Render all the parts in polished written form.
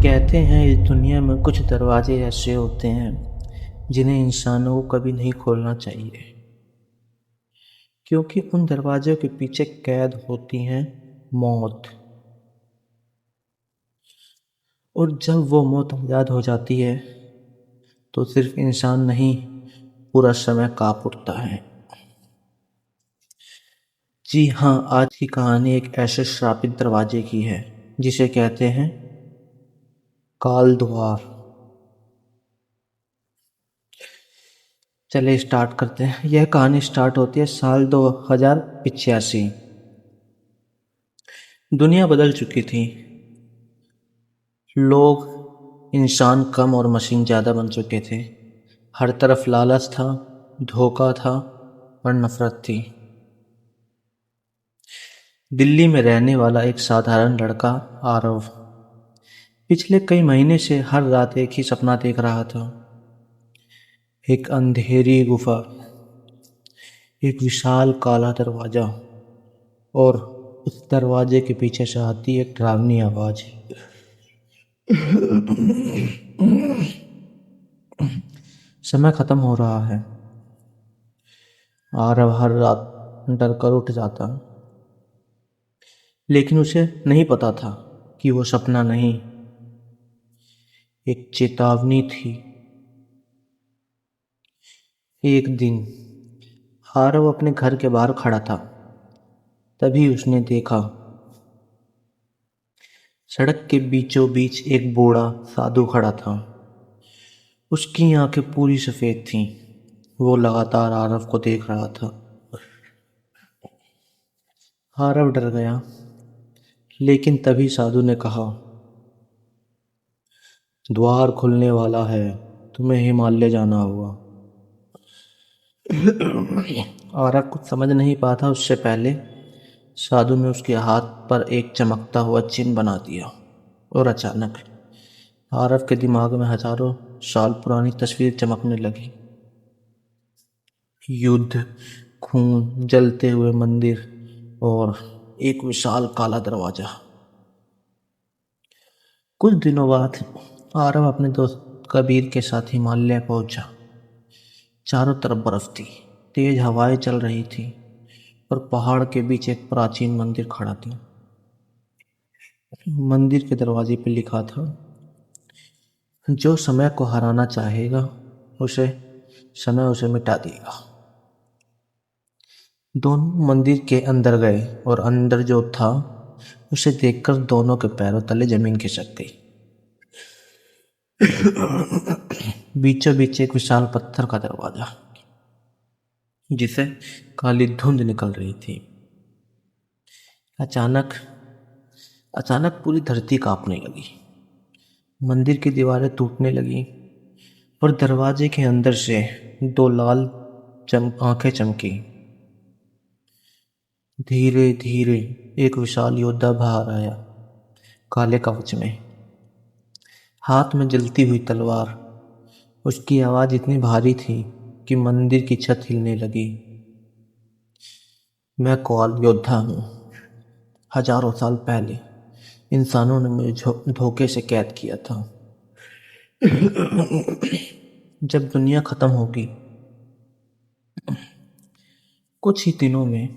कहते हैं इस दुनिया में कुछ दरवाजे ऐसे होते हैं जिन्हें इंसानों को कभी नहीं खोलना चाहिए, क्योंकि उन दरवाज़ों के पीछे कैद होती है मौत। और जब वो मौत आज़ाद हो जाती है तो सिर्फ इंसान नहीं, पूरा समय काँप उठता है। जी हाँ, आज की कहानी एक ऐसे श्रापित दरवाजे की है जिसे कहते हैं काल द्वार। चलिए स्टार्ट करते हैं। यह कहानी स्टार्ट होती है साल 2085। दुनिया बदल चुकी थी। लोग, इंसान कम और मशीन ज़्यादा बन चुके थे। हर तरफ लालच था, धोखा था और नफरत थी। दिल्ली में रहने वाला एक साधारण लड़का आरव पिछले कई महीने से हर रात एक ही सपना देख रहा था। एक अंधेरी गुफा, एक विशाल काला दरवाजा और उस दरवाजे के पीछे से आती एक डरावनी आवाज। समय खत्म हो रहा है। आरव हर रात डर कर उठ जाता, लेकिन उसे नहीं पता था कि वो सपना नहीं, एक चेतावनी थी। एक दिन आरव अपने घर के बाहर खड़ा था, तभी उसने देखा सड़क के बीचों बीच एक बूढ़ा साधु खड़ा था। उसकी आंखें पूरी सफेद थीं। वो लगातार आरव को देख रहा था। आरव डर गया, लेकिन तभी साधु ने कहा, द्वार खुलने वाला है, तुम्हें हिमालय जाना होगा। आरव कुछ समझ नहीं पाता। उससे पहले साधु ने उसके हाथ पर एक चमकता हुआ चिन्ह बना दिया और अचानक आरव के दिमाग में हजारों साल पुरानी तस्वीर चमकने लगी। युद्ध, खून, जलते हुए मंदिर और एक विशाल काला दरवाजा। कुछ दिनों बाद आरव अपने दोस्त कबीर के साथ हिमालय पहुंचा। चारों तरफ बर्फ थी, तेज हवाएं चल रही थी और पहाड़ के बीच एक प्राचीन मंदिर खड़ा था। मंदिर के दरवाजे पर लिखा था, जो समय को हराना चाहेगा उसे समय उसे मिटा देगा। दोनों मंदिर के अंदर गए और अंदर जो था उसे देखकर दोनों के पैरों तले जमीन खिसक गई। बीचों बीच एक विशाल पत्थर का दरवाजा, जिसे काली धुंध निकल रही थी। अचानक अचानक पूरी धरती कांपने लगी। मंदिर की दीवारें टूटने लगी और दरवाजे के अंदर से दो लाल आंखें चमकी। धीरे धीरे एक विशाल योद्धा बाहर आया, काले कवच में, हाथ में जलती हुई तलवार। उसकी आवाज इतनी भारी थी कि मंदिर की छत हिलने लगी। मैं काल योद्धा हूँ। हजारों साल पहले इंसानों ने मुझे धोखे से कैद किया था। जब दुनिया खत्म होगी, कुछ ही दिनों में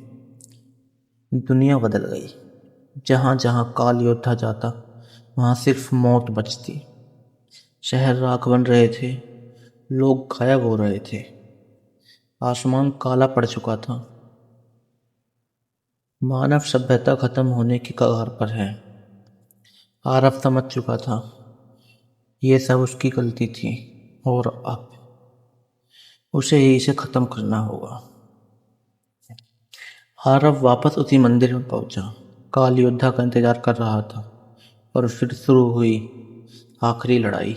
दुनिया बदल गई। जहाँ जहाँ काल योद्धा जाता, वहाँ सिर्फ मौत बचती। शहर राख बन रहे थे, लोग गायब हो रहे थे, आसमान काला पड़ चुका था। मानव सभ्यता खत्म होने की कगार पर है। आरव समझ चुका था ये सब उसकी गलती थी और अब उसे ही इसे खत्म करना होगा। आरव वापस उसी मंदिर में पहुंचा। काल योद्धा का इंतजार कर रहा था और फिर शुरू हुई आखिरी लड़ाई।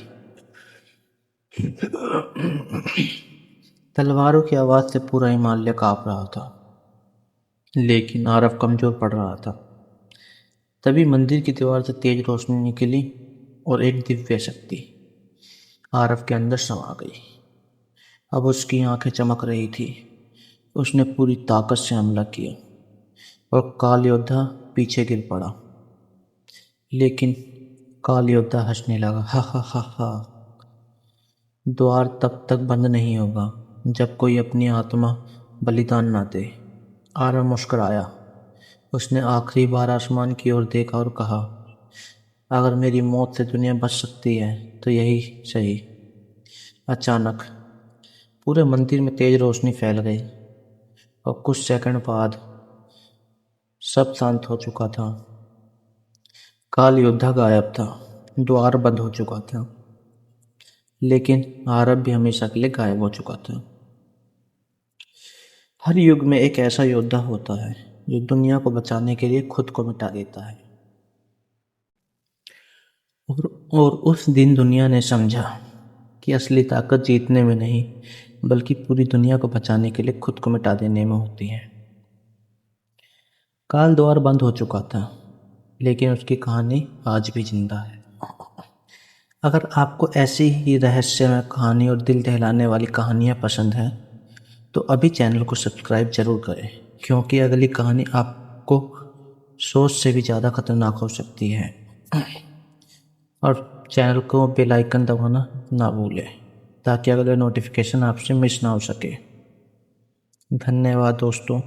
तलवारों की आवाज से पूरा हिमालय कांप रहा था, लेकिन आरव कमजोर पड़ रहा था। तभी मंदिर की दीवार से तेज रोशनी निकली और एक दिव्य शक्ति आरव के अंदर समा गई। अब उसकी आंखें चमक रही थी। उसने पूरी ताकत से हमला किया और काल योद्धा पीछे गिर पड़ा। लेकिन काल योद्धा हंसने लगा, हा हा हा हा। द्वार तब तक बंद नहीं होगा जब कोई अपनी आत्मा बलिदान ना दे। आरव मुस्कुराया। उसने आखिरी बार आसमान की ओर देखा और कहा, अगर मेरी मौत से दुनिया बच सकती है तो यही सही। अचानक पूरे मंदिर में तेज रोशनी फैल गई और कुछ सेकंड बाद सब शांत हो चुका था। काल योद्धा गायब था, द्वार बंद हो चुका था, लेकिन आरब भी हमेशा के लिए गायब हो चुका था। हर युग में एक ऐसा योद्धा होता है जो दुनिया को बचाने के लिए खुद को मिटा देता है। और उस दिन दुनिया ने समझा कि असली ताकत जीतने में नहीं, बल्कि पूरी दुनिया को बचाने के लिए खुद को मिटा देने में होती है। काल द्वार बंद हो चुका था, लेकिन उसकी कहानी आज भी जिंदा है। अगर आपको ऐसी ही रहस्यमय कहानी और दिल दहलाने वाली कहानियाँ पसंद हैं तो अभी चैनल को सब्सक्राइब जरूर करें, क्योंकि अगली कहानी आपको सोच से भी ज़्यादा खतरनाक हो सकती है। और चैनल को बेल आइकन दबाना ना भूलें ताकि अगले नोटिफिकेशन आपसे मिस ना हो सके। धन्यवाद दोस्तों।